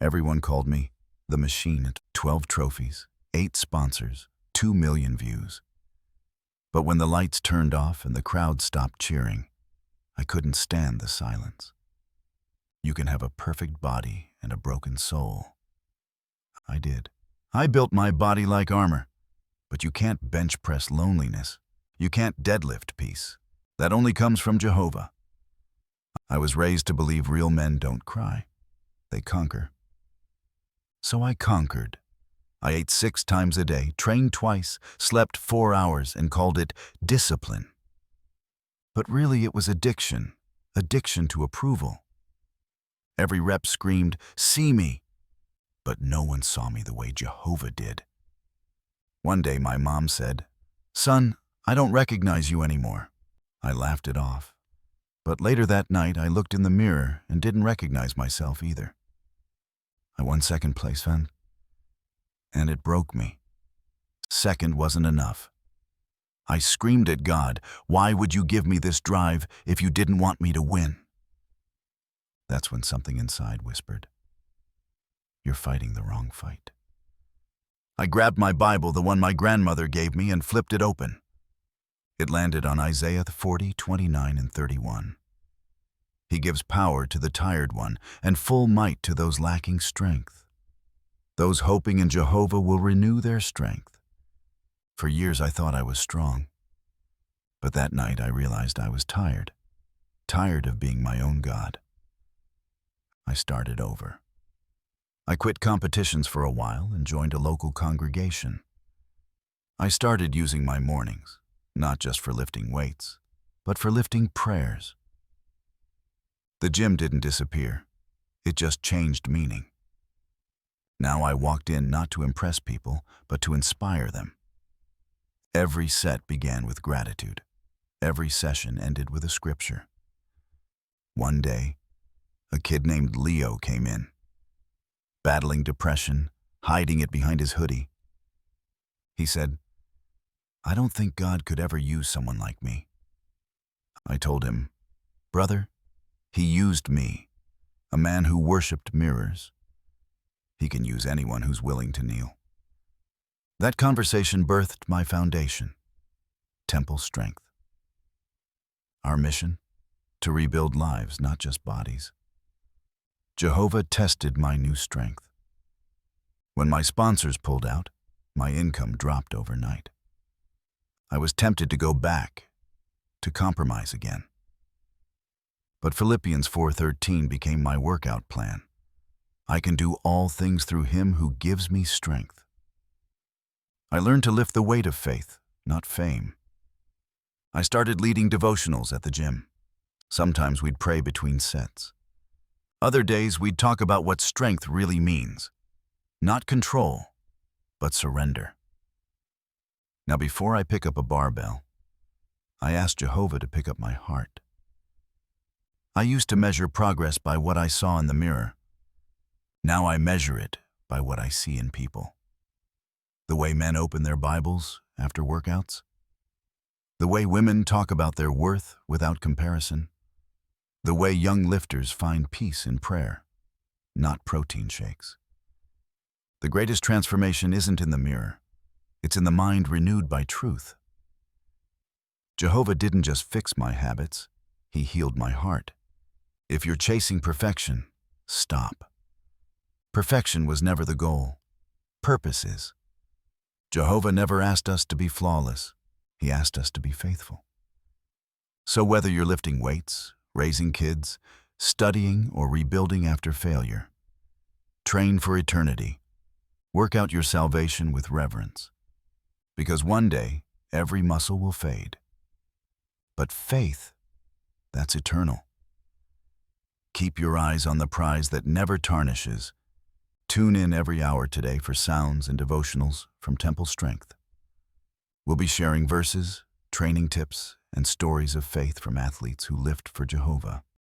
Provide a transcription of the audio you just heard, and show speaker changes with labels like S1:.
S1: Everyone called me the machine. 12 trophies, 8 sponsors, 2 million views. But when the lights turned off and the crowd stopped cheering, I couldn't stand the silence. You can have a perfect body and a broken soul. I did. I built my body like armor, but you can't bench press loneliness. You can't deadlift peace. That only comes from Jehovah. I was raised to believe real men don't cry. They conquer. So I conquered. I ate 6 times a day, trained twice, slept 4 hours, and called it discipline. But really it was addiction to approval. Every rep screamed, "See me!" But no one saw me the way Jehovah did. One day my mom said, "Son, I don't recognize you anymore." I laughed it off. But later that night I looked in the mirror and didn't recognize myself either. I won 2nd place then, and it broke me. 2nd wasn't enough. I screamed at God, "Why would you give me this drive if you didn't want me to win?" That's when something inside whispered, "You're fighting the wrong fight." I grabbed my Bible, the one my grandmother gave me, and flipped it open. It landed on Isaiah 40:29 and 31. He gives power to the tired one and full might to those lacking strength. Those hoping in Jehovah will renew their strength. For years I thought I was strong. But that night I realized I was tired of being my own God. I started over. I quit competitions for a while and joined a local congregation. I started using my mornings, not just for lifting weights, but for lifting prayers. The gym didn't disappear. It just changed meaning. Now I walked in not to impress people, but to inspire them. Every set began with gratitude. Every session ended with a scripture. One day, a kid named Leo came in, battling depression, hiding it behind his hoodie. He said, "I don't think God could ever use someone like me." I told him, "Brother, He used me, a man who worshipped mirrors. He can use anyone who's willing to kneel." That conversation birthed my foundation, Temple Strength. Our mission? To rebuild lives, not just bodies. Jehovah tested my new strength. When my sponsors pulled out, my income dropped overnight. I was tempted to go back, to compromise again. But Philippians 4:13 became my workout plan. I can do all things through Him who gives me strength. I learned to lift the weight of faith, not fame. I started leading devotionals at the gym. Sometimes we'd pray between sets. Other days we'd talk about what strength really means. Not control, but surrender. Now before I pick up a barbell, I ask Jehovah to pick up my heart. I used to measure progress by what I saw in the mirror. Now I measure it by what I see in people. The way men open their Bibles after workouts. The way women talk about their worth without comparison. The way young lifters find peace in prayer, not protein shakes. The greatest transformation isn't in the mirror. It's in the mind renewed by truth. Jehovah didn't just fix my habits, He healed my heart. If you're chasing perfection, stop. Perfection was never the goal. Purpose is. Jehovah never asked us to be flawless. He asked us to be faithful. So whether you're lifting weights, raising kids, studying, or rebuilding after failure, train for eternity. Work out your salvation with reverence. Because one day, every muscle will fade. But faith, that's eternal. Keep your eyes on the prize that never tarnishes. Tune in every hour today for sounds and devotionals from Temple Strength. We'll be sharing verses, training tips, and stories of faith from athletes who lift for Jehovah.